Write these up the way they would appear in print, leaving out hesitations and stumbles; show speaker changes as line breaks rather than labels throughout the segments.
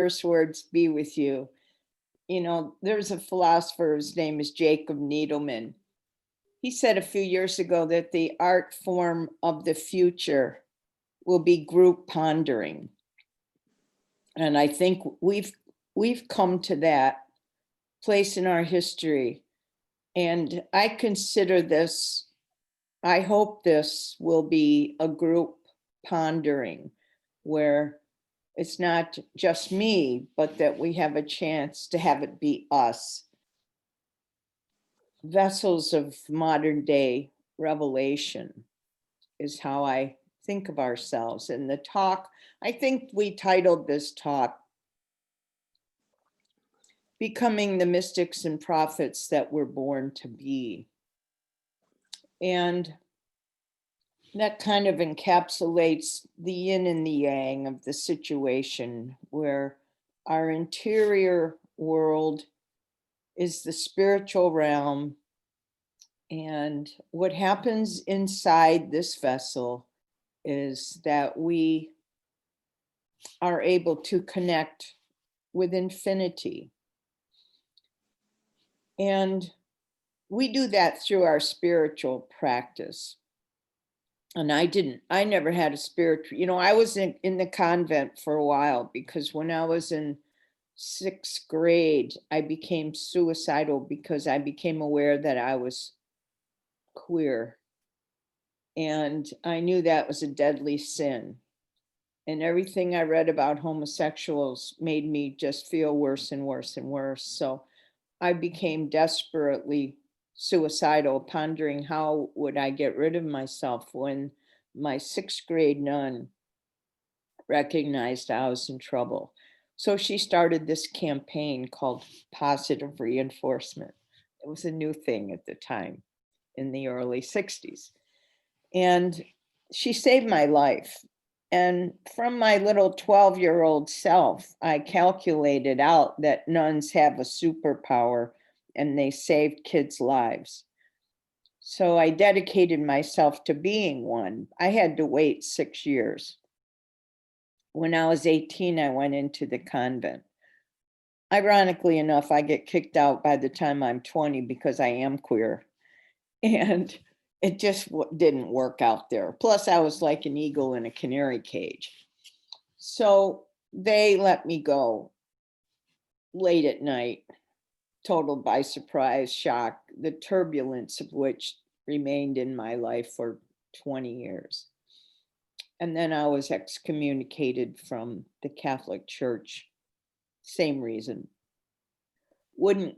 first words be with you. You know, there's a philosopher, his name is Jacob Needleman. He said a few years ago that the art form of the future will be group pondering. And I think we've come to that place in our history. And I consider this, I hope this will be a group pondering where it's not just me, but that we have a chance to have it be us. Vessels of modern day revelation is how I think of ourselves. And the talk, I think we titled this talk, Becoming the Mystics and Prophets That We're Born to Be. And that kind of encapsulates the yin and the yang of the situation, where our interior world is the spiritual realm, and what happens inside this vessel is that we are able to connect with infinity. And we do that through our spiritual practice. And I never had a spiritual, you know, I was in the convent for a while, because when I was in 6th grade, I became suicidal because I became aware that I was queer. And I knew that was a deadly sin. And everything I read about homosexuals made me just feel worse and worse and worse. So I became desperately suicidal, pondering how would I get rid of myself, when my 6th grade nun recognized I was in trouble. So she started this campaign called positive reinforcement. It was a new thing at the time in the early 60s. And she saved my life. And from my little 12-year-old self, I calculated out that nuns have a superpower and they saved kids' lives. So I dedicated myself to being one. I had to wait 6 years. When I was 18, I went into the convent. Ironically enough, I get kicked out by the time I'm 20 because I am queer. And it just didn't work out there. Plus, I was like an eagle in a canary cage. So they let me go late at night, totaled by surprise, shock, the turbulence of which remained in my life for 20 years. And then I was excommunicated from the Catholic Church. Same reason.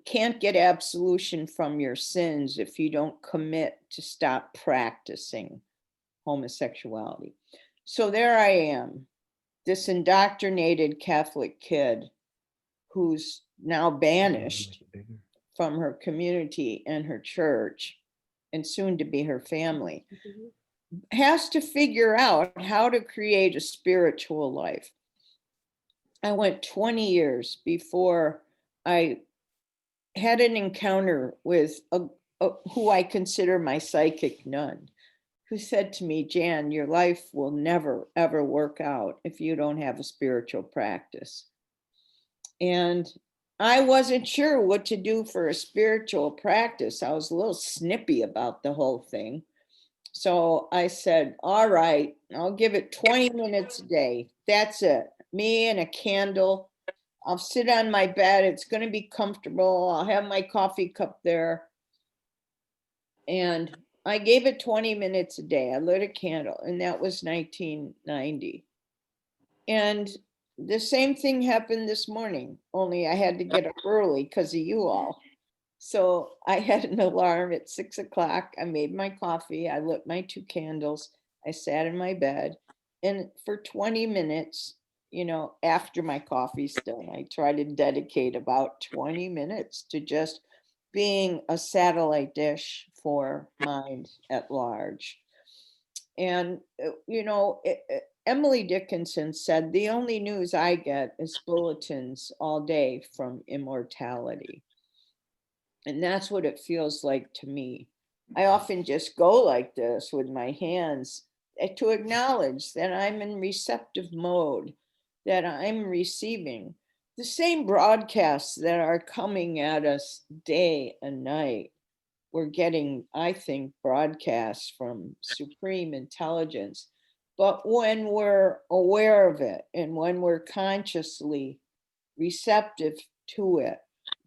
Can't get absolution from your sins if you don't commit to stop practicing homosexuality. So there I am, this indoctrinated Catholic kid who's now banished from her community and her church, and soon to be her family, has to figure out how to create a spiritual life. I went 20 years before I had an encounter with who I consider my psychic nun, who said to me, Jan, your life will never, ever work out if you don't have a spiritual practice. And I wasn't sure what to do for a spiritual practice. I was a little snippy about the whole thing. So I said, all right, I'll give it 20 minutes a day. That's it. Me and a candle. I'll sit on my bed. It's going to be comfortable. I'll have my coffee cup there. And I gave it 20 minutes a day. I lit a candle, and that was 1990. And the same thing happened this morning, only I had to get up early because of you all. So I had an alarm at 6 o'clock. I made my coffee. I lit my 2 candles. I sat in my bed. And for 20 minutes, you know, after my coffee's done, I try to dedicate about 20 minutes to just being a satellite dish for mind at large. And, you know, Emily Dickinson said, the only news I get is bulletins all day from immortality. And that's what it feels like to me. I often just go like this with my hands to acknowledge that I'm in receptive mode, that I'm receiving. the same broadcasts that are coming at us day and night, we're getting, I think, broadcasts from supreme intelligence. But when we're aware of it and when we're consciously receptive to it,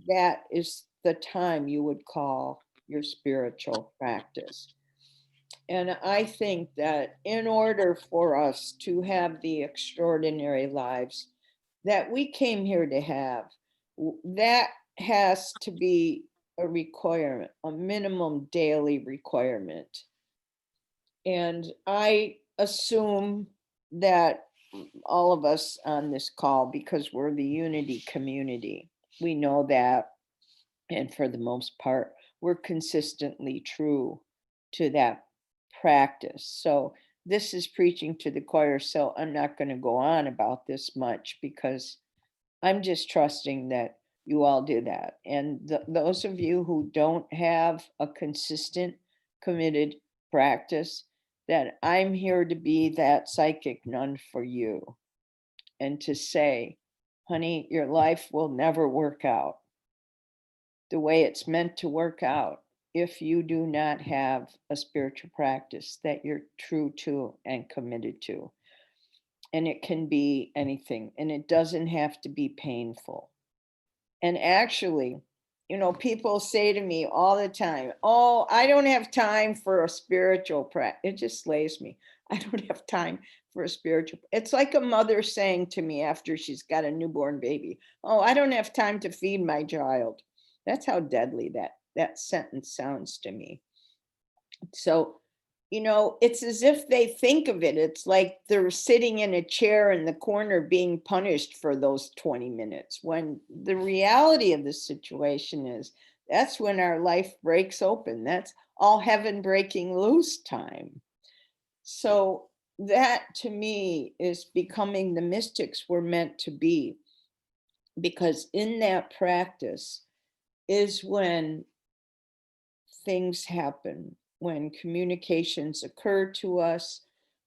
that is the time you would call your spiritual practice. And I think that in order for us to have the extraordinary lives that we came here to have, that has to be a requirement, a minimum daily requirement. And I assume that all of us on this call, because we're the unity community, we know that. And for the most part, we're consistently true to that practice. So this is preaching to the choir. So I'm not going to go on about this much because I'm just trusting that you all do that. And those of you who don't have a consistent, committed practice, that I'm here to be that psychic nun for you and to say, honey, your life will never work out the way it's meant to work out if you do not have a spiritual practice that you're true to and committed to. And it can be anything, and it doesn't have to be painful. And actually, people say to me all the time, oh, I don't have time for a spiritual practice. It just slays me. I don't have time for a spiritual. It's like a mother saying to me after she's got a newborn baby, oh, I don't have time to feed my child. That's how deadly that sentence sounds to me. So, it's as if they think of it. It's like they're sitting in a chair in the corner being punished for those 20 minutes, when the reality of the situation is that's when our life breaks open. That's all heaven breaking loose time. So, that to me is becoming the mystics we're meant to be, because in that practice is when things happen, when communications occur to us,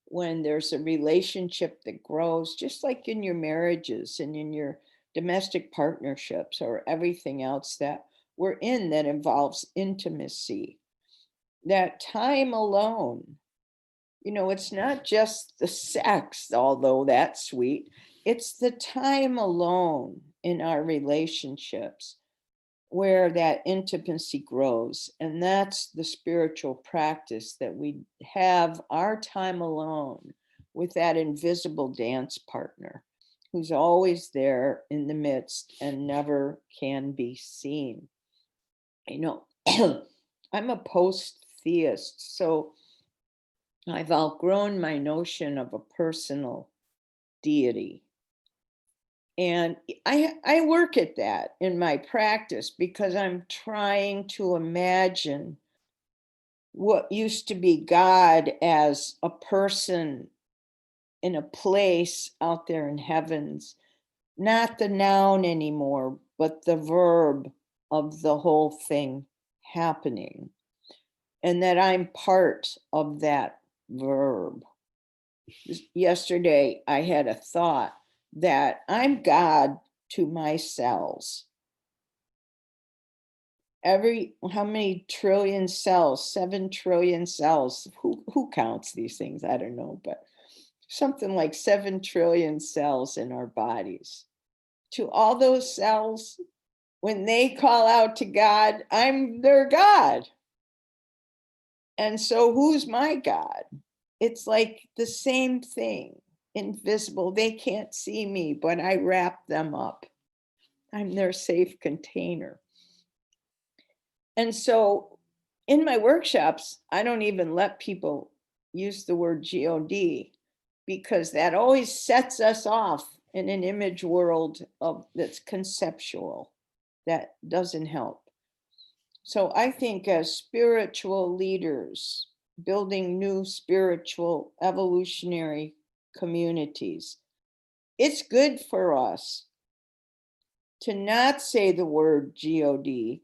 when there's a relationship that grows, just like in your marriages and in your domestic partnerships or everything else that we're in that involves intimacy. That time alone, it's not just the sex, although that's sweet. It's the time alone in our relationships where that intimacy grows. And that's the spiritual practice, that we have our time alone with that invisible dance partner who's always there in the midst and never can be seen. I'm a post theist, so I've outgrown my notion of a personal deity. And I work at that in my practice because I'm trying to imagine what used to be God as a person in a place out there in heavens, not the noun anymore, but the verb of the whole thing happening, and that I'm part of that verb. Yesterday, I had a thought that I'm God to my cells. How many trillion cells? 7 trillion cells. Who counts these things? I don't know, but something like 7 trillion cells in our bodies. To all those cells, when they call out to God, I'm their God. And so who's my God? It's like the same thing, invisible. They can't see me, but I wrap them up. I'm their safe container. And so in my workshops, I don't even let people use the word God, because that always sets us off in an image world that's conceptual. That doesn't help. So I think as spiritual leaders, building new spiritual evolutionary communities, it's good for us to not say the word God,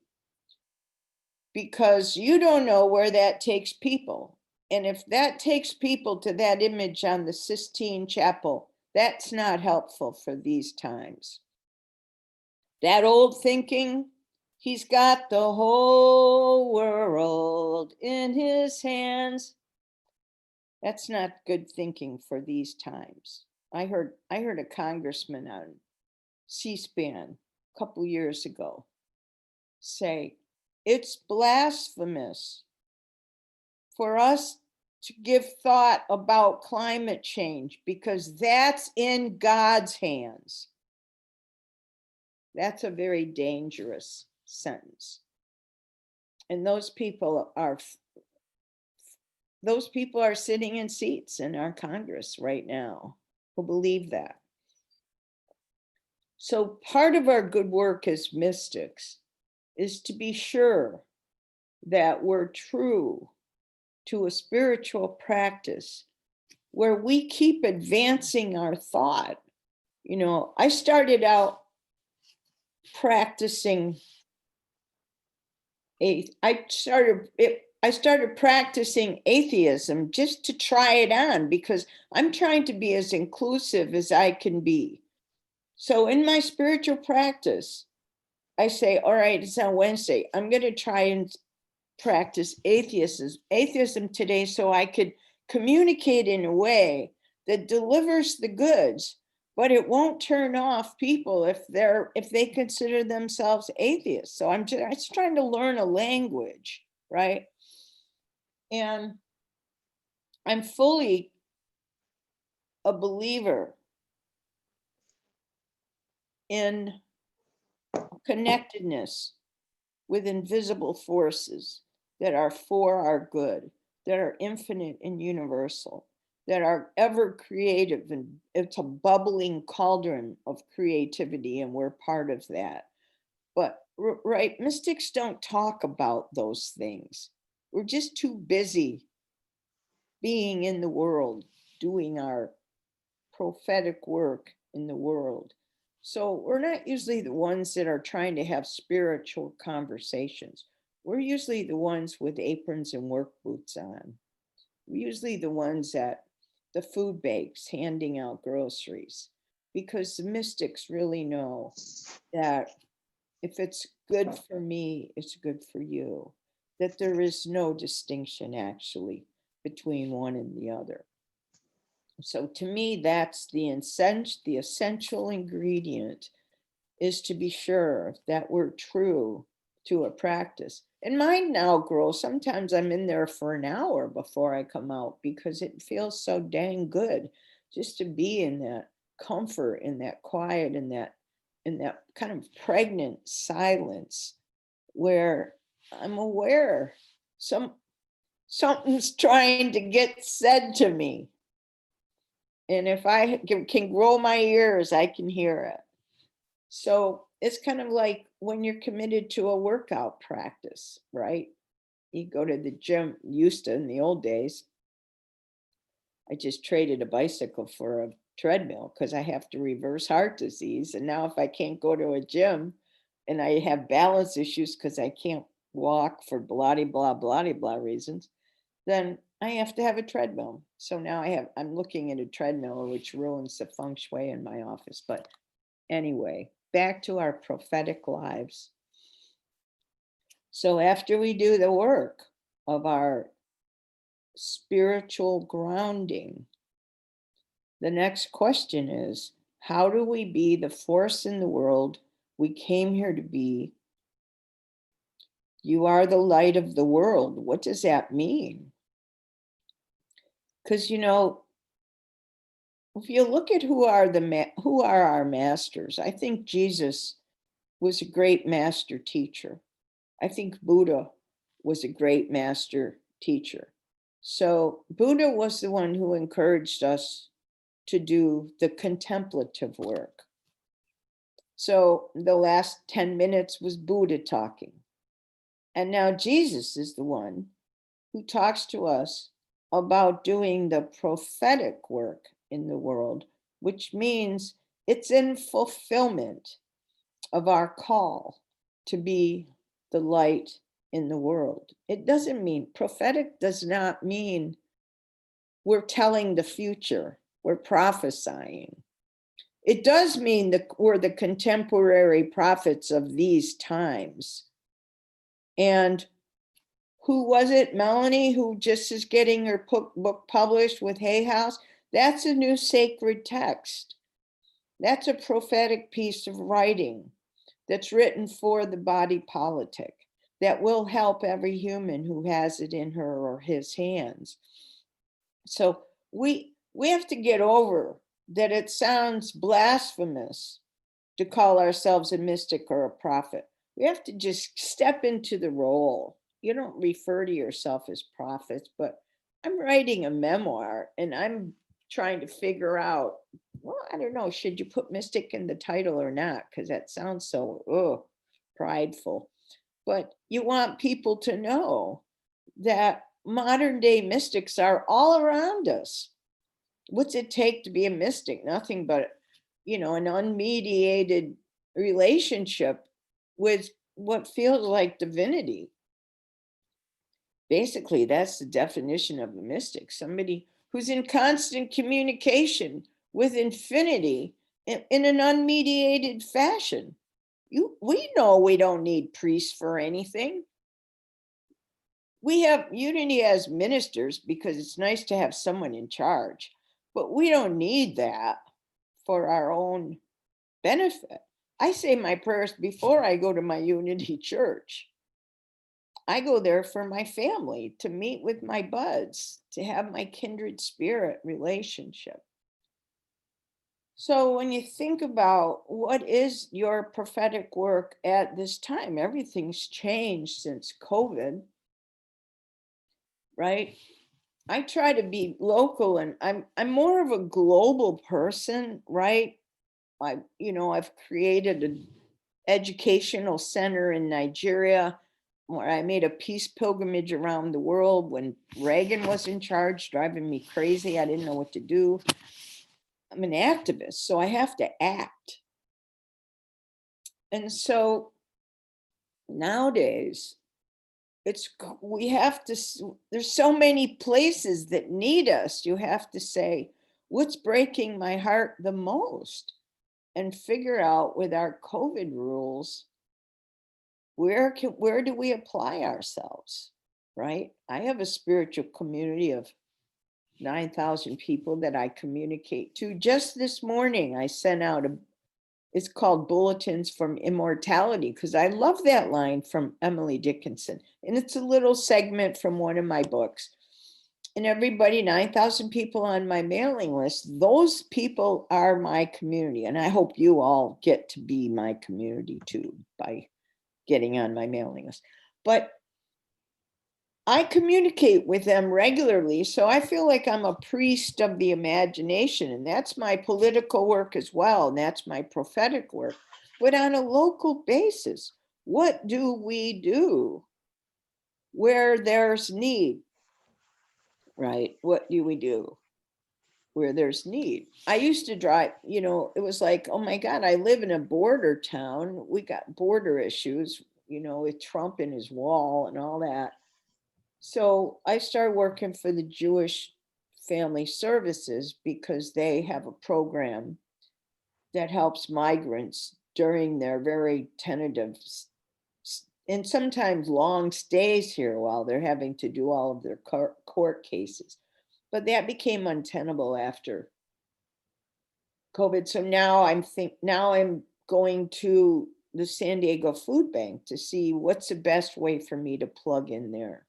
because you don't know where that takes people. And if that takes people to that image on the Sistine Chapel, that's not helpful for these times. That old thinking, he's got the whole world in his hands. That's not good thinking for these times. I heard a congressman on C-SPAN a couple years ago say, it's blasphemous for us to give thought about climate change because that's in God's hands. That's a very dangerous sentence. And those people are sitting in seats in our Congress right now who believe that. So part of our good work as mystics is to be sure that we're true to a spiritual practice where we keep advancing our thought. You know, I started out practicing I started practicing atheism just to try it on because I'm trying to be as inclusive as I can be. So in my spiritual practice, I say, all right, it's on Wednesday. I'm going to try and practice atheism today so I could communicate in a way that delivers the goods, but it won't turn off people if they consider themselves atheists. So I'm just trying to learn a language, right? And I'm fully a believer in connectedness with invisible forces that are for our good, that are infinite and universal, that are ever creative, and it's a bubbling cauldron of creativity, and we're part of that. But right, mystics don't talk about those things. We're just too busy being in the world, doing our prophetic work in the world. So we're not usually the ones that are trying to have spiritual conversations. We're usually the ones with aprons and work boots on. We're usually the ones at the food banks handing out groceries, because the mystics really know that if it's good for me, it's good for you, that there is no distinction actually between one and the other. So to me, that's the essential ingredient, is to be sure that we're true to a practice. And mine now grows. Sometimes I'm in there for an hour before I come out because it feels so dang good just to be in that comfort, in that quiet, in that kind of pregnant silence where I'm aware something's trying to get said to me. And if I can roll my ears, I can hear it. So it's kind of like when you're committed to a workout practice, right? You go to the gym, used to in the old days. I just traded a bicycle for a treadmill because I have to reverse heart disease. And now if I can't go to a gym and I have balance issues because I can't walk for blah, blah, blah, blah reasons, then I have to have a treadmill. So now I'm looking at a treadmill, which ruins the feng shui in my office. But anyway, back to our prophetic lives. So after we do the work of our spiritual grounding, the next question is, how do we be the force in the world we came here to be? You are the light of the world. What does that mean? Because, you know, if you look at who are our masters, I think Jesus was a great master teacher. I think Buddha was a great master teacher. So Buddha was the one who encouraged us to do the contemplative work. So the last 10 minutes was Buddha talking. And now Jesus is the one who talks to us about doing the prophetic work in the world, which means it's in fulfillment of our call to be the light in the world. It doesn't mean, prophetic does not mean we're telling the future, we're prophesying. it does mean that we're the contemporary prophets of these times. And who was it, Melanie, who just is getting her book published with Hay House? That's a new sacred text. That's a prophetic piece of writing that's written for the body politic that will help every human who has it in her or his hands. So we have to get over that it sounds blasphemous to call ourselves a mystic or a prophet. We have to just step into the role. You don't refer to yourself as prophets, but I'm writing a memoir and I'm trying to figure out, well, I don't know, should you put mystic in the title or not? Because that sounds so prideful. But you want people to know that modern day mystics are all around us. What's it take to be a mystic? Nothing but, an unmediated relationship with what feels like divinity. Basically, that's the definition of a mystic, somebody who's in constant communication with infinity in an unmediated fashion. We know we don't need priests for anything. We have unity as ministers because it's nice to have someone in charge, but we don't need that for our own benefit. I say my prayers before I go to my unity church. I go there for my family, to meet with my buds, to have my kindred spirit relationship. So when you think about what is your prophetic work at this time, everything's changed since COVID, right? I try to be local, and I'm more of a global person, right? I've created an educational center in Nigeria where I made a peace pilgrimage around the world when Reagan was in charge, driving me crazy. I didn't know what to do. I'm an activist, so I have to act. And so nowadays, we have to, there's so many places that need us. You have to say, what's breaking my heart the most? And figure out with our COVID rules, where do we apply ourselves, right? I have a spiritual community of 9,000 people that I communicate to. Just this morning, I sent out it's called Bulletins from Immortality, because I love that line from Emily Dickinson. And it's a little segment from one of my books. And everybody, 9,000 people on my mailing list, those people are my community. And I hope you all get to be my community too by getting on my mailing list. But I communicate with them regularly, so I feel like I'm a priest of the imagination, and that's my political work as well, and that's my prophetic work. But on a local basis, what do we do where there's need, right? What do we do where there's need? I used to drive, it was like, oh my God, I live in a border town. We got border issues, with Trump and his wall and all that. So I started working for the Jewish Family Services because they have a program that helps migrants during their very tentative and sometimes long stays here while they're having to do all of their court cases. But that became untenable after COVID. So now I'm going to the San Diego Food Bank to see what's the best way for me to plug in there.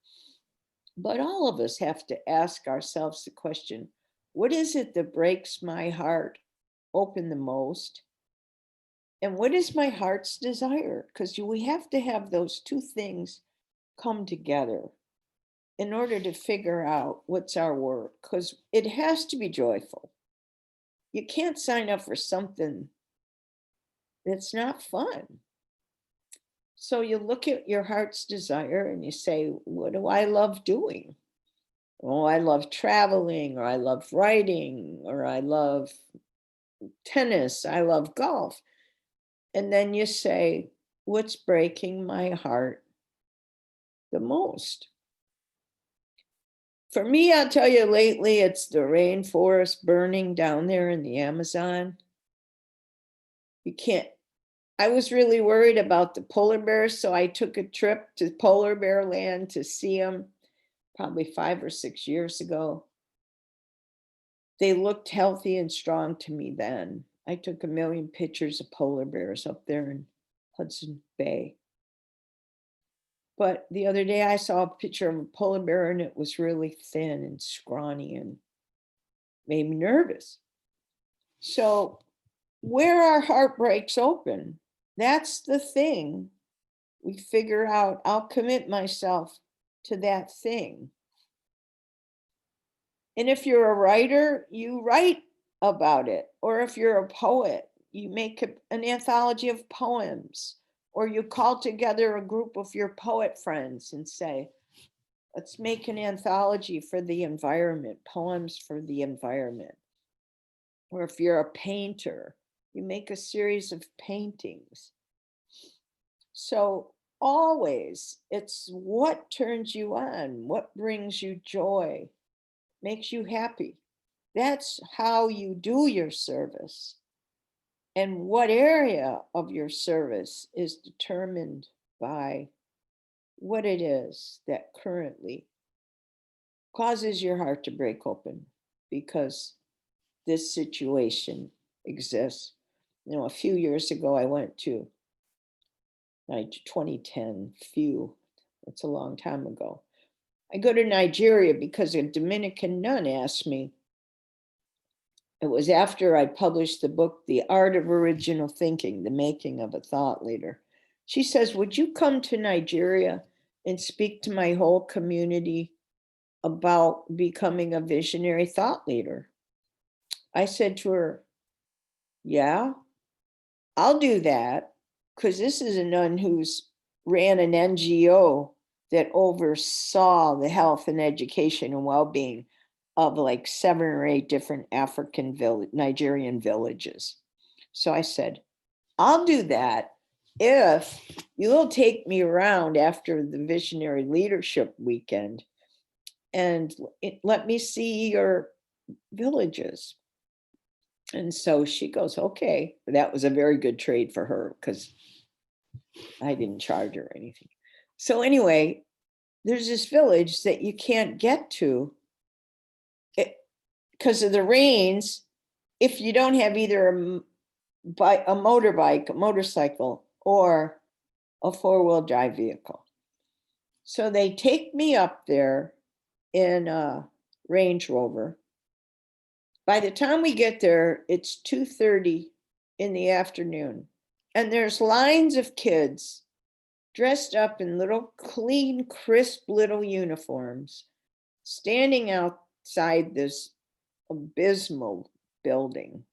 But all of us have to ask ourselves the question, what is it that breaks my heart open the most? And what is my heart's desire? Because we have to have those two things come together in order to figure out what's our work, because it has to be joyful. You can't sign up for something that's not fun. So you look at your heart's desire and you say, what do I love doing? Oh, I love traveling, or I love writing, or I love tennis, I love golf. And then you say, what's breaking my heart the most? For me, I'll tell you lately, it's the rainforest burning down there in the Amazon. You can't, I was really worried about the polar bears, so I took a trip to polar bear land to see them probably 5 or 6 years ago. They looked healthy and strong to me then. I took a million pictures of polar bears up there in Hudson Bay. But the other day I saw a picture of a polar bear and it was really thin and scrawny and made me nervous. So where our heart breaks open, that's the thing we figure out. I'll commit myself to that thing. And if you're a writer, you write about it. Or if you're a poet, you make an anthology of poems. Or you call together a group of your poet friends and say, let's make an anthology for the environment, poems for the environment. Or if you're a painter, you make a series of paintings. So always, it's what turns you on, what brings you joy, makes you happy. That's how you do your service. And what area of your service is determined by what it is that currently causes your heart to break open because this situation exists. You know, a few years ago, I went to 2010, that's a long time ago. I go to Nigeria because a Dominican nun asked me. It was after I published the book, The Art of Original Thinking, The Making of a Thought Leader. She says, would you come to Nigeria and speak to my whole community about becoming a visionary thought leader? I said to her, yeah, I'll do that, because this is a nun who's ran an NGO that oversaw the health and education and well-being of like 7 or 8 different Nigerian villages. So I said, I'll do that if you'll take me around after the Visionary Leadership Weekend and let me see your villages. And so she goes, okay. That was a very good trade for her because I didn't charge her or anything. So anyway, there's this village that you can't get to because of the rains if you don't have either a motorbike, a motorcycle, or a 4-wheel drive vehicle. So they take me up there in a Range Rover. By the time we get there, it's 2:30 in the afternoon. And there's lines of kids dressed up in little clean, crisp little uniforms, standing outside this abysmal building.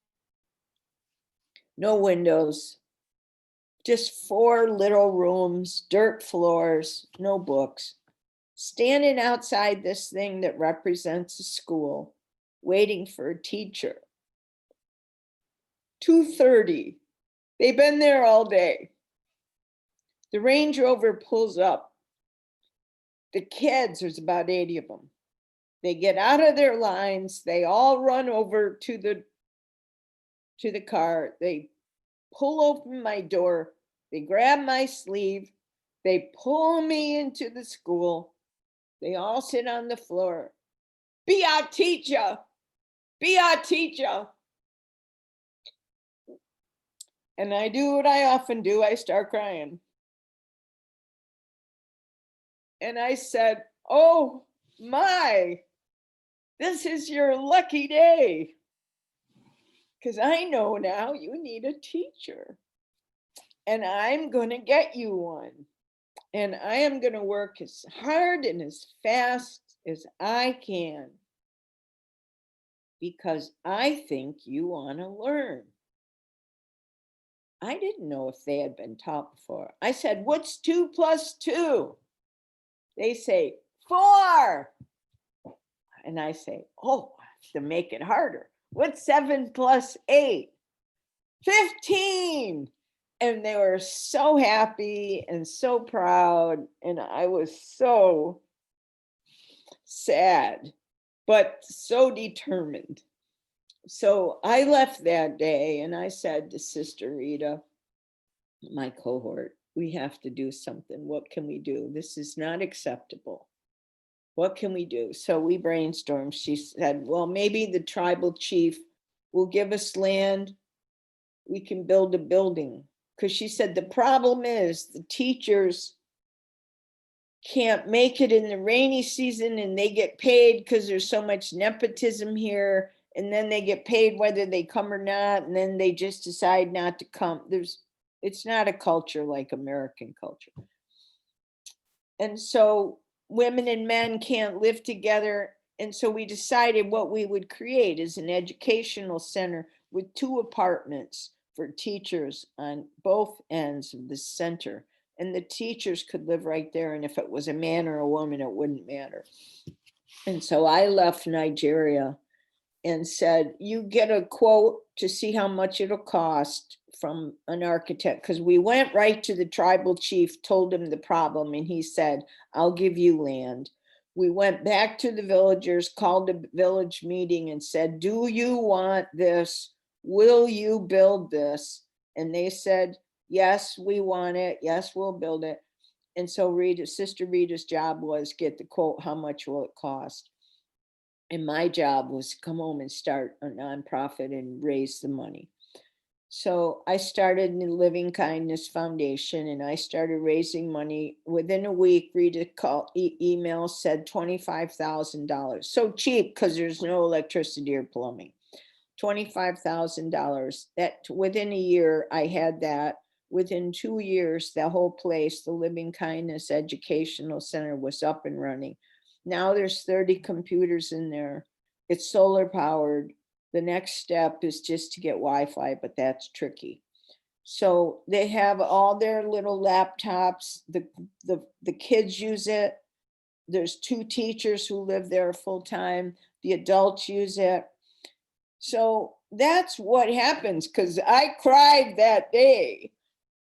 No windows, just 4 little rooms, dirt floors, no books, standing outside this thing that represents a school, waiting for a teacher. 2:30. They've been there all day. The Range Rover pulls up. The kids, there's about 80 of them. They get out of their lines. They all run over to the car. They pull open my door. They grab my sleeve. They pull me into the school. They all sit on the floor. Be our teacher. Be our teacher. And I do what I often do. I start crying. And I said, oh my, this is your lucky day. Because I know now you need a teacher. And I'm going to get you one. And I am going to work as hard and as fast as I can. Because I think you want to learn. I didn't know if they had been taught before. I said, what's 2 + 2? They say, 4. And I say, oh, to make it harder, what's 7 + 8? 15. And they were so happy and so proud. And I was so sad, but so determined. So I left that day and I said to Sister Rita, my cohort, we have to do something. What can we do? This is not acceptable. What can we do? So we brainstormed. She said, well, maybe the tribal chief will give us land. We can build a building. Because she said, the problem is the teachers can't make it in the rainy season and they get paid because there's so much nepotism here. And then they get paid whether they come or not. And then they just decide not to come. It's not a culture like American culture. And so women and men can't live together. And so we decided what we would create is an educational center with 2 apartments for teachers on both ends of the center. And the teachers could live right there. And if it was a man or a woman, it wouldn't matter. And so I left Nigeria and said, you get a quote to see how much it'll cost from an architect, because we went right to the tribal chief, told him the problem, and he said, I'll give you land. We went back to the villagers, called a village meeting and said, do you want this? Will you build this? And they said, yes, we want it. Yes, we'll build it. And so Sister Rita's job was get the quote, how much will it cost? And my job was to come home and start a nonprofit and raise the money. So I started the Living Kindness Foundation and I started raising money. Within a week, Rita email said $25,000. So cheap because there's no electricity or plumbing. $25,000. That within a year, I had that. Within 2 years, the whole place, the Living Kindness Educational Center, was up and running. Now there's 30 computers in there. It's solar powered. The next step is just to get Wi-Fi, but that's tricky. So they have all their little laptops. The kids use it. There's 2 teachers who live there full time. The adults use it. So that's what happens, because I cried that day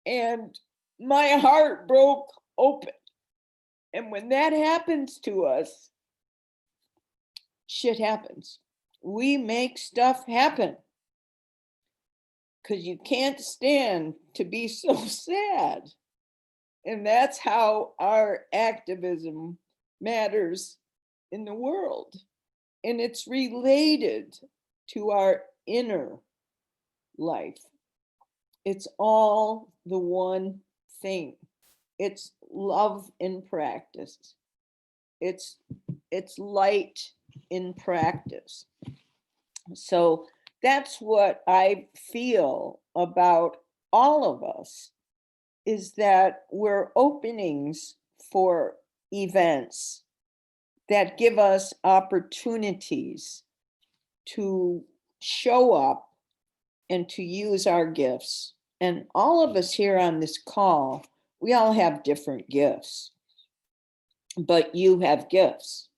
and my heart broke open. And when that happens to us, shit happens. We make stuff happen because you can't stand to be so sad. And that's how our activism matters in the world. And it's related to our inner life. It's all the one thing. It's love in practice. It's light in practice. So that's what I feel about all of us, is that we're openings for events that give us opportunities to show up and to use our gifts. And all of us here on this call, we all have different gifts, but you have gifts.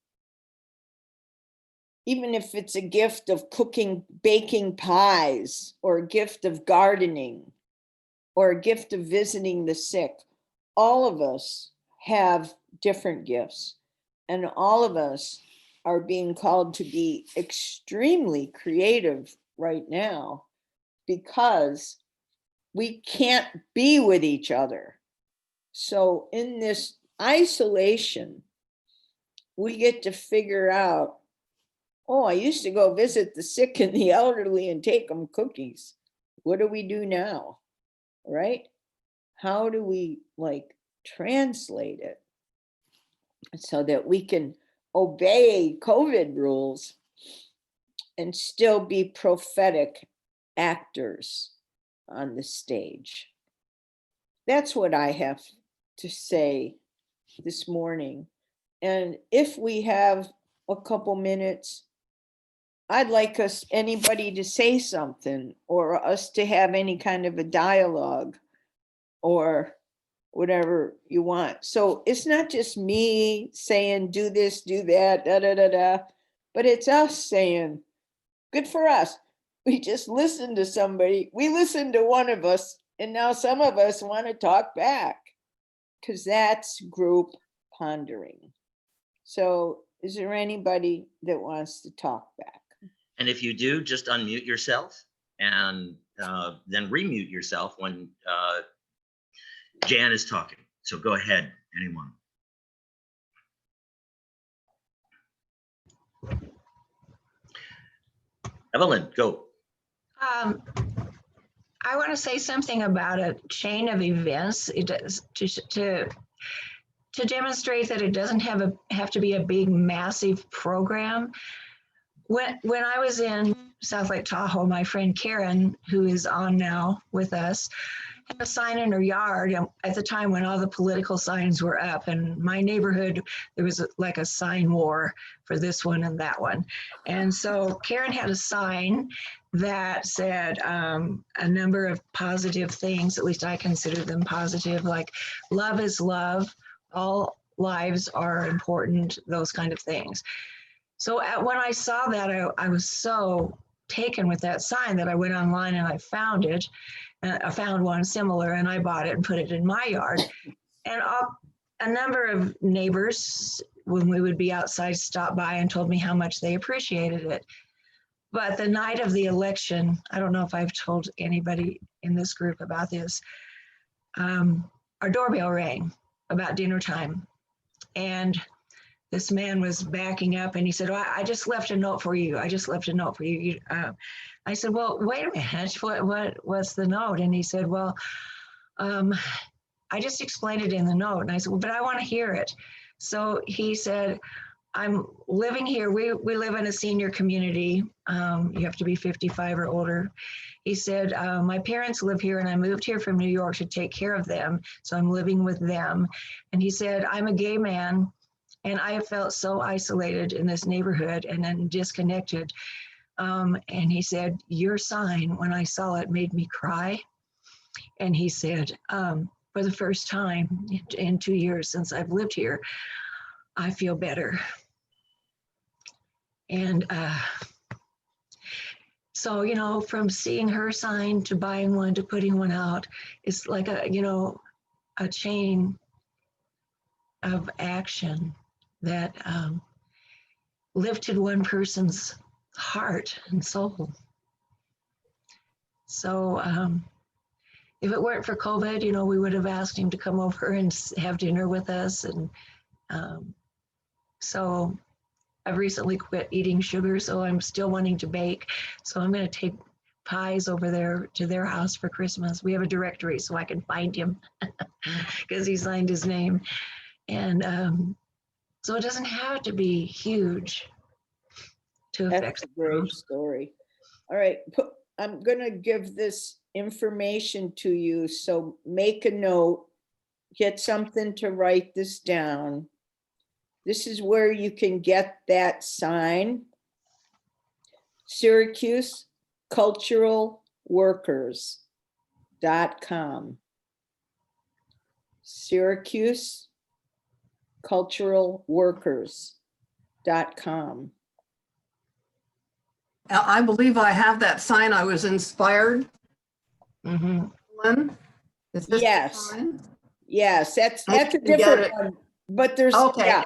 Even if it's a gift of cooking, baking pies, or a gift of gardening, or a gift of visiting the sick, all of us have different gifts. And all of us are being called to be extremely creative right now, because we can't be with each other. So in this isolation, we get to figure out, oh, I used to go visit the sick and the elderly and take them cookies. What do we do now? Right? How do we translate it so that we can obey COVID rules and still be prophetic actors on the stage? That's what I have to say this morning. And if we have a couple minutes, I'd like anybody to say something, or us to have any kind of a dialogue, or whatever you want. So it's not just me saying, do this, do that, da, da, da, da, but it's us saying, good for us. We just listened to somebody. We listened to one of us, and now some of us want to talk back, because that's group pondering. So is there anybody that wants to talk back?
And if you do, just unmute yourself and then remute yourself when Jan is talking. So go ahead, anyone. Evelyn, go.
I want to say something about a chain of events. It does to demonstrate that it doesn't have to be a big, massive program. When I was in South Lake Tahoe, my friend Karen, who is on now with us, had a sign in her yard at the time when all the political signs were up. And my neighborhood, there was like a sign war for this one and that one. And so Karen had a sign that said a number of positive things, at least I consider them positive, like love is love, all lives are important, those kind of things. So when I saw that, I was so taken with that sign that I went online and I found it. I found one similar and I bought it and put it in my yard. And a number of neighbors, when we would be outside, stopped by and told me how much they appreciated it. But the night of the election, I don't know if I've told anybody in this group about this, our doorbell rang about dinner time. And this man was backing up and he said, oh, I just left a note for you. I just left a note for you. I said, well, wait a minute, what's the note? And he said, well, I just explained it in the note. And I said, well, but I want to hear it. So he said, I'm living here. We live in a senior community. You have to be 55 or older. He said, my parents live here and I moved here from New York to take care of them. So I'm living with them. And he said, I'm a gay man and I have felt so isolated in this neighborhood and then disconnected. And he said, your sign, when I saw it, made me cry. And he said, for the first time in 2 years since I've lived here, I feel better. And so, you know, from seeing her sign to buying one to putting one out, it's like a, you know, a chain of action that lifted one person's heart and soul. So if it weren't for COVID, you know, we would have asked him to come over and have dinner with us. And so I've recently quit eating sugar, so I'm still wanting to bake. So I'm going to take pies over there to their house for Christmas. We have a directory so I can find him because he signed his name. And so it doesn't have to be huge to affect.
That's a great story. All right, I'm going to give this information to you. So make a note, get something to write this down. This is where you can get that sign. Syracuse Cultural Workers.com. Syracuse Cultural Workers.com.
I believe I have that sign. I was inspired.
Mm-hmm.
Is this
Yes.
the sign?
Yes, that's
I
a
didn't
different
get it.
one, but there's,
Okay.
yeah,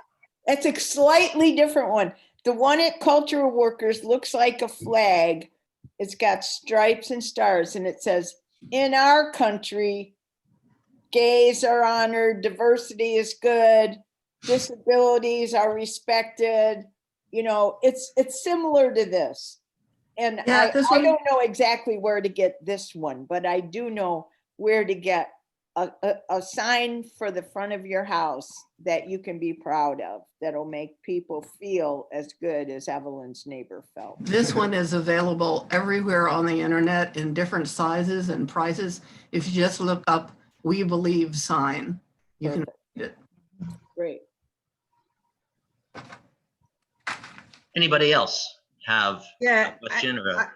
that's a slightly different one. The one at Cultural Workers looks like a flag. It's got stripes and stars and it says, in our country, gays are honored, diversity is good, disabilities are respected. You know, it's similar to this. And
Yeah, this
I
one.
don't know exactly where to get this one, but I do know where to get a sign for the front of your house that you can be proud of, that'll make people feel as good as Evelyn's neighbor felt.
This one is available everywhere on the internet in different sizes and prices. If you just look up "We Believe" sign, you can find it.
Great.
Anybody else have
Yeah,
a question or a,
I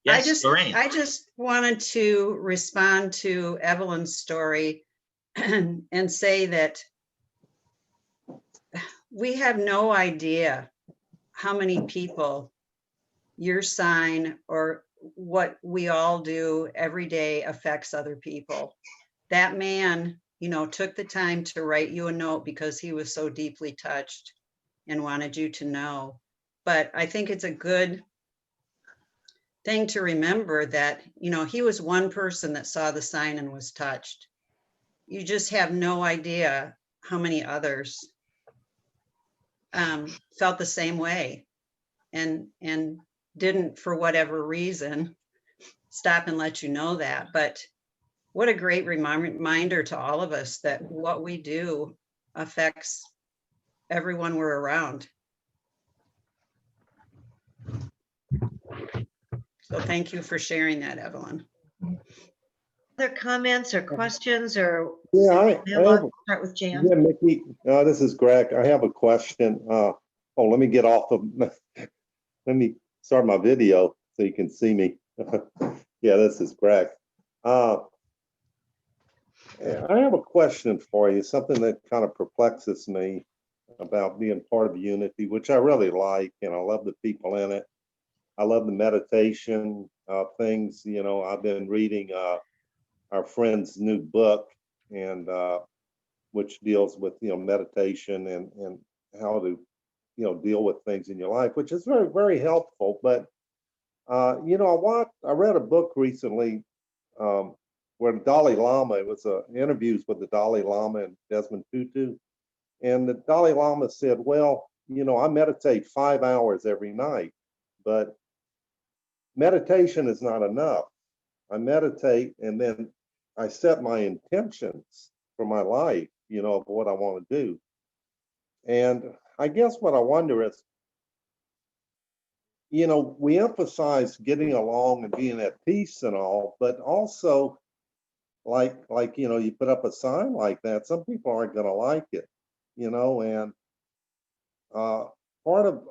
yes, Lorraine?
I just wanted to respond to Evelyn's story and say that we have no idea how many people your sign or what we all do every day affects other people. That man, you know, took the time to write you a note because he was so deeply touched and wanted you to know. But I think it's a good thing to remember that, he was one person that saw the sign and was touched. You just have no idea how many others felt the same way and didn't, for whatever reason, stop and let you know that. But what a great reminder to all of us that what we do affects everyone we're around. So thank you for sharing that, Evelyn.
Other comments or questions or
Yeah, I have,
dialogue? Start with Jan.
yeah, Mickey, this is Greg. I have a question. Let me get off of, let me start my video so you can see me. Yeah, this is Greg. I have a question for you, something that kind of perplexes me about being part of Unity, which I really like, and I love the people in it. I love the meditation things. I've been reading our friend's new book, and which deals with meditation and how to deal with things in your life, which is very, very helpful. But I read a book recently where the Dalai Lama, it was interviews with the Dalai Lama and Desmond Tutu, and the Dalai Lama said, well, I meditate 5 hours every night, but meditation is not enough. I meditate and then I set my intentions for my life, of what I want to do. And I guess what I wonder is, we emphasize getting along and being at peace and all, but also like, you put up a sign like that, some people aren't going to like it, and part of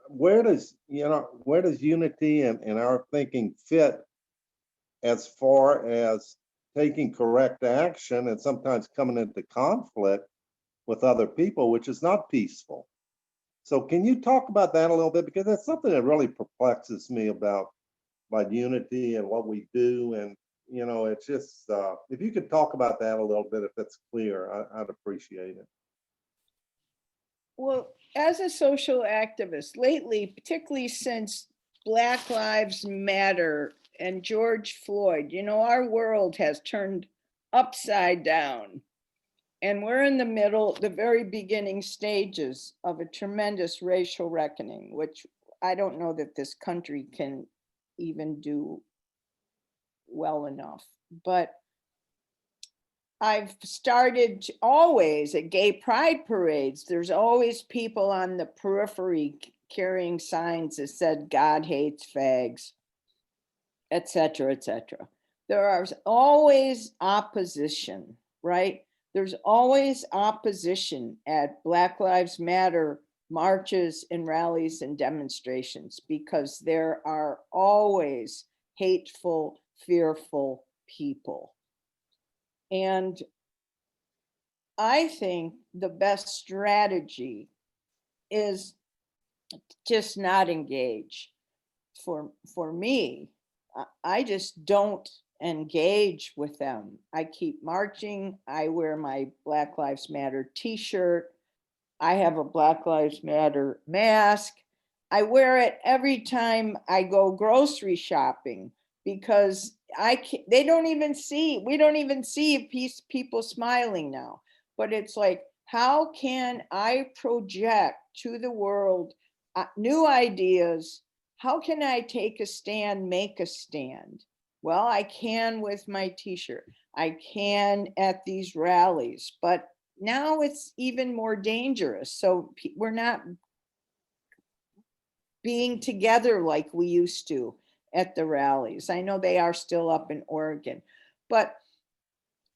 where does unity and our thinking fit as far as taking correct action and sometimes coming into conflict with other people, which is not peaceful. So can you talk about that a little bit? Because that's something that really perplexes me about unity and what we do. And, it's just, if you could talk about that a little bit, if it's clear, I'd appreciate it.
Well, as a social activist lately, particularly since Black Lives Matter and George Floyd, our world has turned upside down. And we're in the middle, the very beginning stages of a tremendous racial reckoning, which I don't know that this country can even do well enough. But I've started always at gay pride parades, there's always people on the periphery carrying signs that said, God hates fags, et cetera, et cetera. There is always opposition, right? There's always opposition at Black Lives Matter marches and rallies and demonstrations because there are always hateful, fearful people. And I think the best strategy is just not engage. For me, I just don't engage with them. I keep marching. I wear my Black Lives Matter t-shirt. I have a Black Lives Matter mask. I wear it every time I go grocery shopping because we don't even see people smiling now. But it's like, how can I project to the world new ideas? How can I take a stand, make a stand? Well, I can with my t-shirt. I can at these rallies, but now it's even more dangerous. So we're not being together like we used to at the rallies. I know they are still up in Oregon, but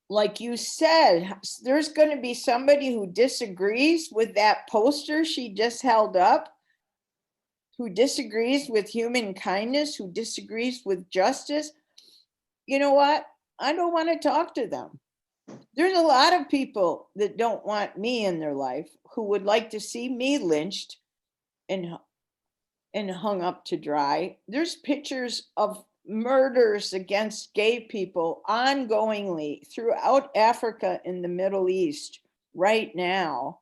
like you said, there's going to be somebody who disagrees with that poster she just held up, who disagrees with human kindness, who disagrees with justice. You know what? I don't want to talk to them. There's a lot of people that don't want me in their life who would like to see me lynched and hung up to dry. There's pictures of murders against gay people ongoingly throughout Africa and the Middle East right now.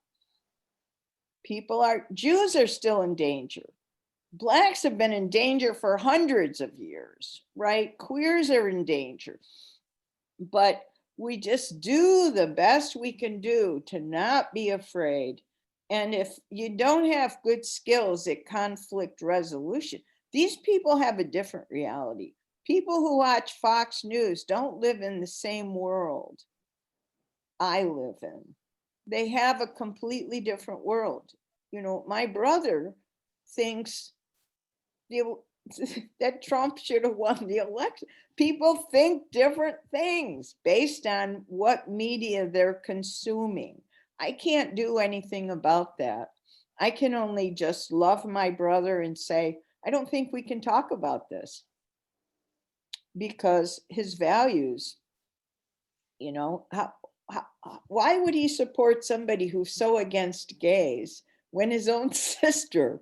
Jews are still in danger. Blacks have been in danger for hundreds of years, right? Queers are in danger. But we just do the best we can do to not be afraid. And if you don't have good skills at conflict resolution, these people have a different reality. People who watch Fox News don't live in the same world I live in. They have a completely different world. You know, my brother thinks that Trump should have won the election. People think different things based on what media they're consuming. I can't do anything about that. I can only just love my brother and say, I don't think we can talk about this because his values, you know, why would he support somebody who's so against gays when his own sister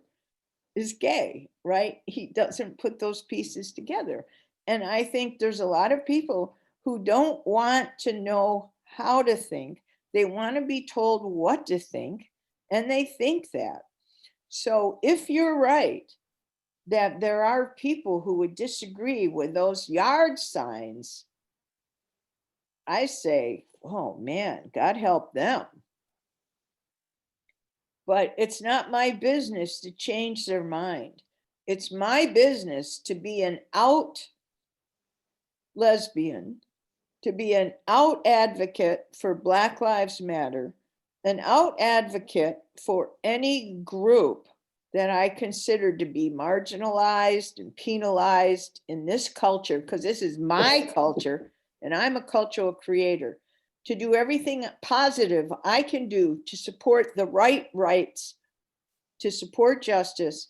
is gay, right? He doesn't put those pieces together. And I think there's a lot of people who don't want to know how to think. They want to be told what to think, and they think that. So if you're right, that there are people who would disagree with those yard signs, I say, oh man, God help them. But it's not my business to change their mind. It's my business to be an out lesbian, to be an out advocate for Black Lives Matter, an out advocate for any group that I consider to be marginalized and penalized in this culture, because this is my culture and I'm a cultural creator, to do everything positive I can do to support the rights, to support justice,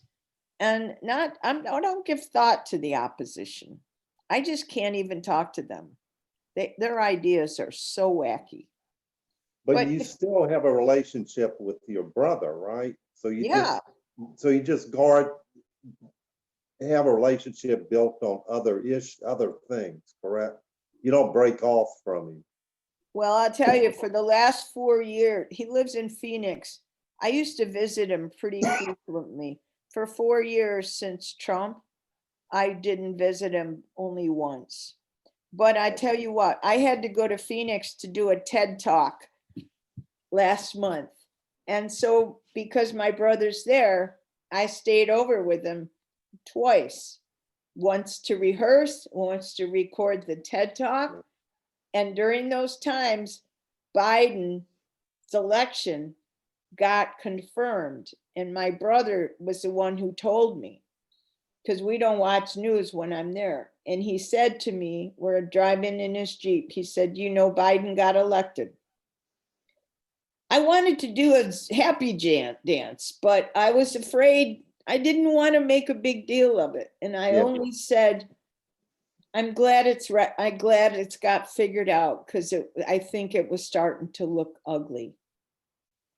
and I don't give thought to the opposition. I just can't even talk to them. Their ideas are so wacky.
But
But
you
if-
still have a relationship with your brother, right? So you
Yeah,
just have a relationship built on other things, correct? You don't break off from him.
well, I'll tell you, for the last 4 years, he lives in Phoenix. I used to visit him pretty frequently. For 4 years since Trump, I didn't visit him only once. But I tell you what, I had to go to Phoenix to do a TED Talk last month. And so because my brother's there, I stayed over with him twice. Once to rehearse, once to record the TED Talk. And during those times, Biden's election got confirmed. And my brother was the one who told me, because we don't watch news when I'm there. And he said to me, we're driving in his Jeep, he said, you know, Biden got elected. I wanted to do a happy dance, but I was afraid. I didn't want to make a big deal of it. And I
Yeah.
only said, I'm glad it's right. I'm glad it's got figured out, because I think it was starting to look ugly.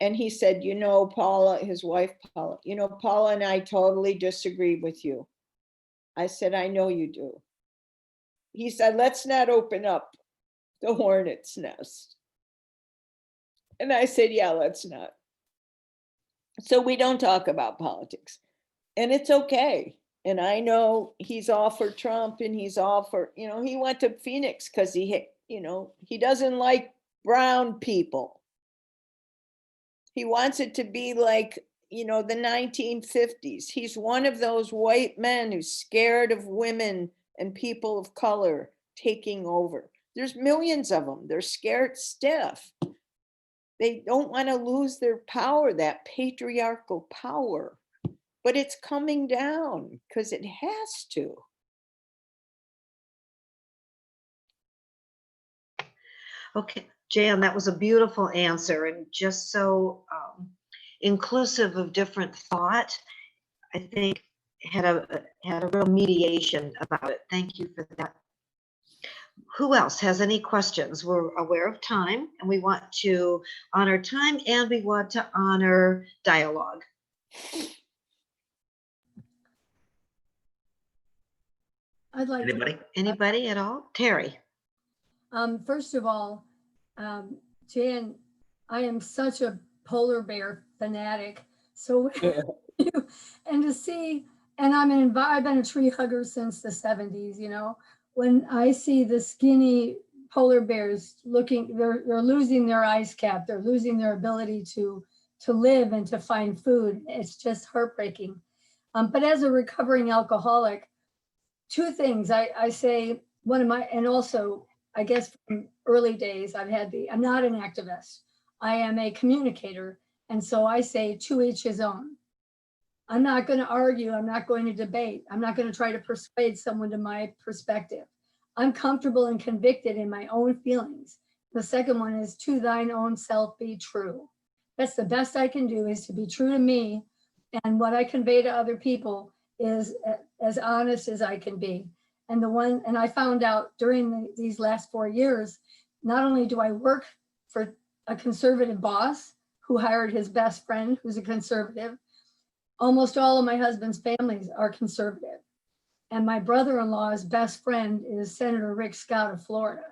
And he said, you know, Paula, his wife, Paula, you know, Paula and I totally disagree with you. I said, I know you do. He said, let's not open up the hornet's nest. And I said, yeah, let's not. So we don't talk about politics, and it's okay. And I know he's all for Trump, and he's all for, you know, he went to Phoenix because he doesn't like brown people. He wants it to be like, you know, the 1950s. He's one of those white men who's scared of women and people of color taking over. There's millions of them. They're scared stiff. They don't want to lose their power, that patriarchal power. But it's coming down because it has to.
Okay, Jan, that was a beautiful answer and just so inclusive of different thought. I think had a real mediation about it. Thank you for that. Who else has any questions? We're aware of time and we want to honor time and we want to honor dialogue.
I'd like to,
Anybody?
At all? Terry?
first of all, Jan, I am such a polar bear fanatic. So, and to see and I've been a tree hugger since the 70s, you know. When I see the skinny polar bears they're losing their ice cap, they're losing their ability to live and to find food. It's just heartbreaking. But as a recovering alcoholic, two things I say, and also, I guess from early days, I'm not an activist. I am a communicator. And so I say to each his own. I'm not going to argue. I'm not going to debate. I'm not going to try to persuade someone to my perspective. I'm comfortable and convicted in my own feelings. The second one is to thine own self be true. That's the best I can do, is to be true to me. And what I convey to other people is as honest as I can be. And I found out during these last 4 years, not only do I work for a conservative boss who hired his best friend, who's a conservative, almost all of my husband's families are conservative. And my brother-in-law's best friend is Senator Rick Scott of Florida.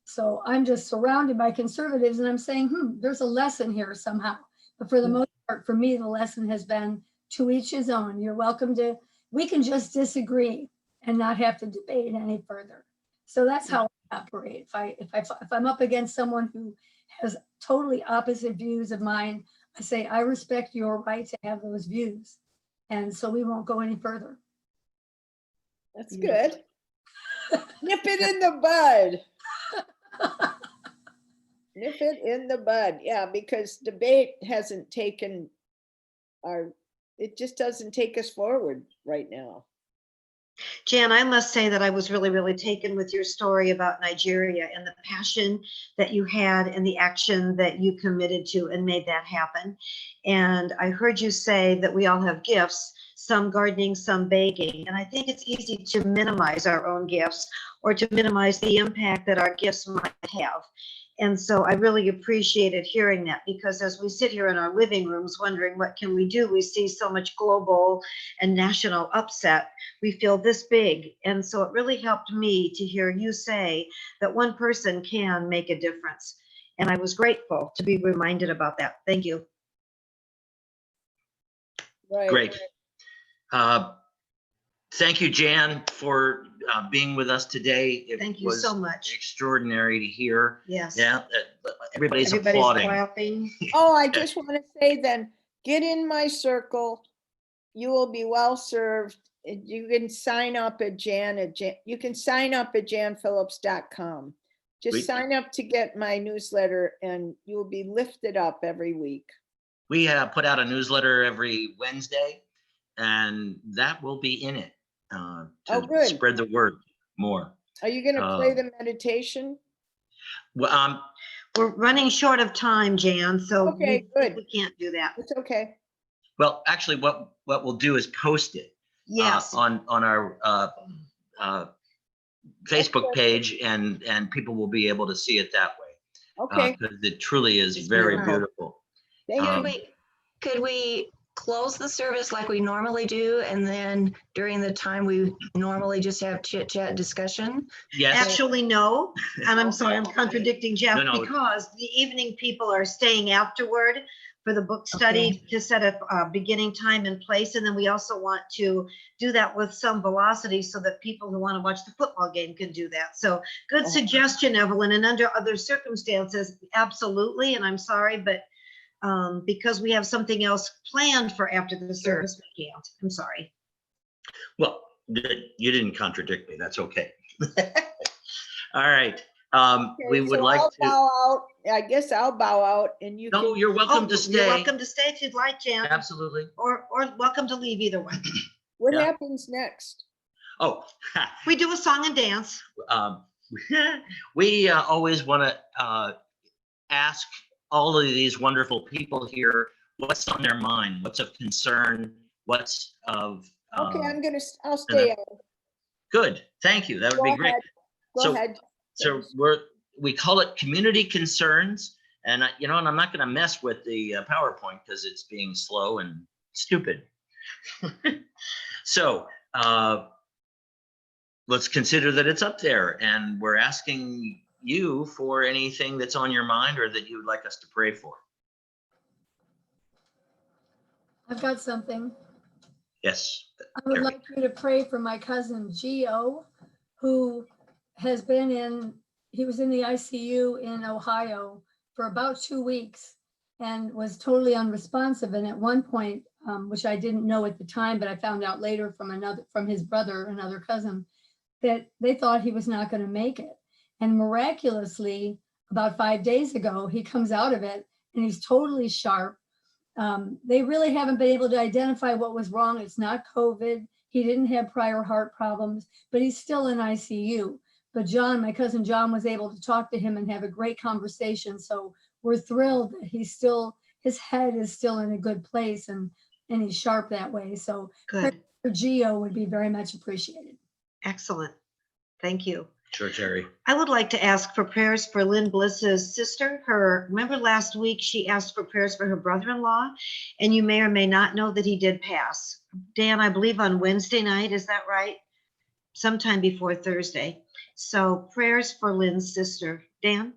So I'm just surrounded by conservatives, and I'm saying, there's a lesson here somehow. But for the most part, for me, the lesson has been to each his own. You're welcome to, we can just disagree and not have to debate any further. So that's how I operate. If I'm up against someone who has totally opposite views of mine, I say, I respect your right to have those views. And so we won't go any further.
That's good. Nip it in the bud. Nip it in the bud. Yeah, because debate hasn't taken it just doesn't take us forward right now.
Jan, I must say that I was really, really taken with your story about Nigeria and the passion that you had and the action that you committed to and made that happen. And I heard you say that we all have gifts, some gardening, some baking. And I think it's easy to minimize our own gifts or to minimize the impact that our gifts might have. And so I really appreciated hearing that, because as we sit here in our living rooms wondering what can we do, we see so much global and national upset. We feel this big. And so it really helped me to hear you say that one person can make a difference. And I was grateful to be reminded about that. Thank you.
Right.
Great. Thank you, Jan, for being with us today.
Thank you so much.
Extraordinary to hear.
Yes.
Yeah, everybody's
Everybody's
applauding.
clapping.
Oh, I just want to say then, get in my circle. You will be well served. You can sign up at you can sign up at janphillips.com. Just
Great.
sign up to get my newsletter and you will be lifted up every week.
We put out a newsletter every Wednesday, and that will be in it to
good.
spread the word more.
Are you going to play the meditation?
Well,
We're running short of time, Jan, so
Okay, good.
we can't do that.
It's okay.
well, actually, what we'll do is post it
Yes.
on our Facebook page, and people will be able to see it that way.
Okay.
Because it truly is
It's
very
beautiful.
beautiful.
Thank
Um,
you.
Could we close the service like we normally do, and then during the time we normally just have chit chat discussion?
Yes,
Actually, no, and I'm sorry, I'm contradicting Jeff,
No.
because the evening people are staying afterward for the book study to set a beginning time and place. And then we also want to do that with some velocity so that people who want to watch the football game can do that. So good suggestion, Evelyn. And under other circumstances, absolutely. And I'm sorry, but because we have something else planned for after the service, we can't. I'm sorry.
well, you didn't contradict me. That's okay. All right. We would
So
like
I'll
to.
bow out. I guess I'll bow out and you
No,
can.
you're welcome to
You're
stay.
welcome to stay if you'd like, Jan,
Absolutely.
or welcome to leave, either way.
What
Yeah.
happens next?
Oh,
We do a song and dance.
we always want to ask all of these wonderful people here what's on their mind, what's of concern, what's of.
Okay, I'll stay on.
Good. Thank you. That would
Go
be great.
ahead. Go
So-
ahead.
So we call it community concerns, and and I'm not going to mess with the PowerPoint because it's being slow and stupid. So let's consider that it's up there, and we're asking you for anything that's on your mind or that you would like us to pray for.
I've got something.
Yes.
I would
Carrie.
like you to pray for my cousin Gio, who has been he was in the ICU in Ohio for about 2 weeks and was totally unresponsive. And at one point, which I didn't know at the time, but I found out later from his brother, another cousin, that they thought he was not going to make it. And miraculously, about 5 days ago, he comes out of it and he's totally sharp. They really haven't been able to identify what was wrong. It's not COVID. He didn't have prior heart problems, but he's still in ICU. But John, my cousin John, was able to talk to him and have a great conversation. So we're thrilled that his head is still in a good place and he's sharp that way. So
Good,
for Gio would be very much appreciated.
excellent. Thank you.
Sure, Terry.
I would like to ask for prayers for Lynn Bliss's sister. Remember last week, she asked for prayers for her brother-in-law, and you may or may not know that he did pass. Dan, I believe on Wednesday night, is that right? Sometime before Thursday. So prayers for Lynn's sister. Dan?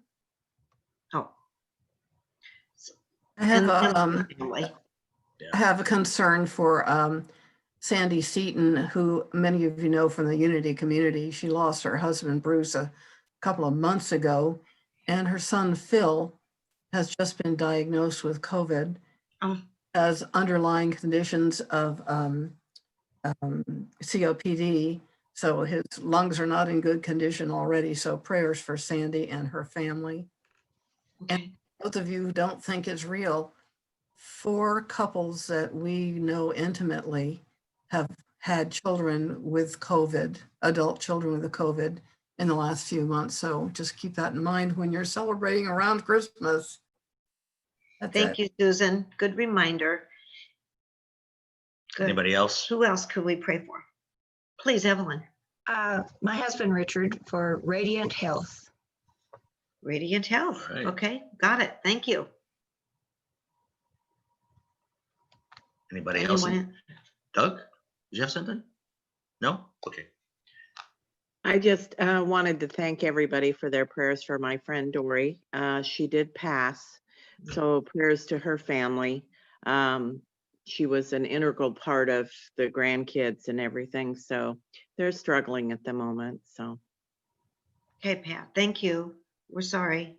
Oh.
I have
And
a,
family.
I have a concern for Sandy Seaton, who many of you know from the Unity community. She lost her husband, Bruce, a couple of months ago, and her son, Phil, has just been diagnosed with COVID,
Oh.
as underlying conditions of COPD. So his lungs are not in good condition already. So prayers for Sandy and her family.
Okay.
Those of you who don't think it's real, 4 couples that we know intimately have had children with COVID, adult children with the COVID in the last few months. So just keep that in mind when you're celebrating around Christmas. That's
Thank
it.
you, Susan. Good reminder. Good.
Anybody else?
Who else could we pray for? Please, Evelyn.
My husband, Richard, for radiant health.
Radiant Health.
All right.
Okay, got it. Thank you.
Anybody else?
Anyone?
Doug, did you have something? No? Okay.
I just wanted to thank everybody for their prayers for my friend Dory. She did pass, so prayers to her family. She was an integral part of the grandkids and everything, so they're struggling at the moment. So
Okay, Pat, thank you. We're sorry.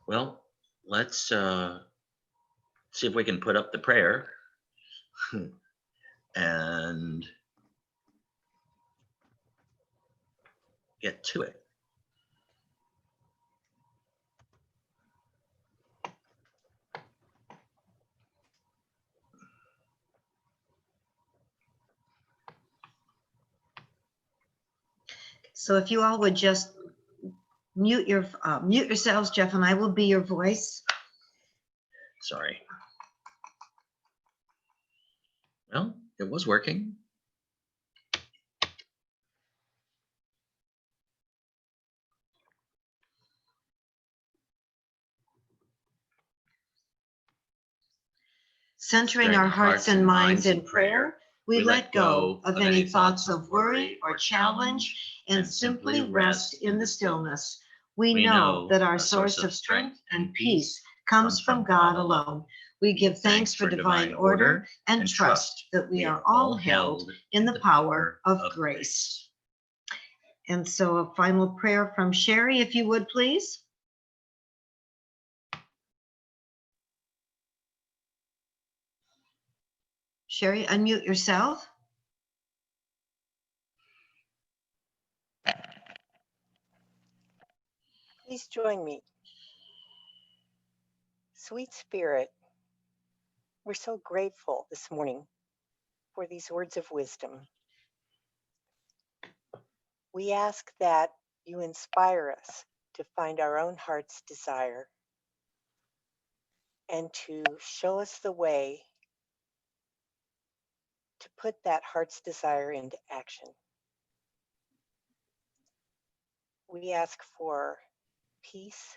Well, let's see if we can put up the prayer and get to it.
So if you all would just mute yourselves, Jeff and I will be your voice.
Sorry. Well, it was working.
Centering our hearts and minds in prayer, we let go of any thoughts of worry or challenge and simply rest in the stillness. We know that our source of strength and peace comes from God alone. We give thanks for divine order and trust that we are all held in the power of grace. And so a final prayer from Sherry, if you would, please. Sherry, unmute yourself.
Please join me. Sweet Spirit, we're so grateful this morning for these words of wisdom. We ask that you inspire us to find our own heart's desire and to show us the way to put that heart's desire into action. We ask for peace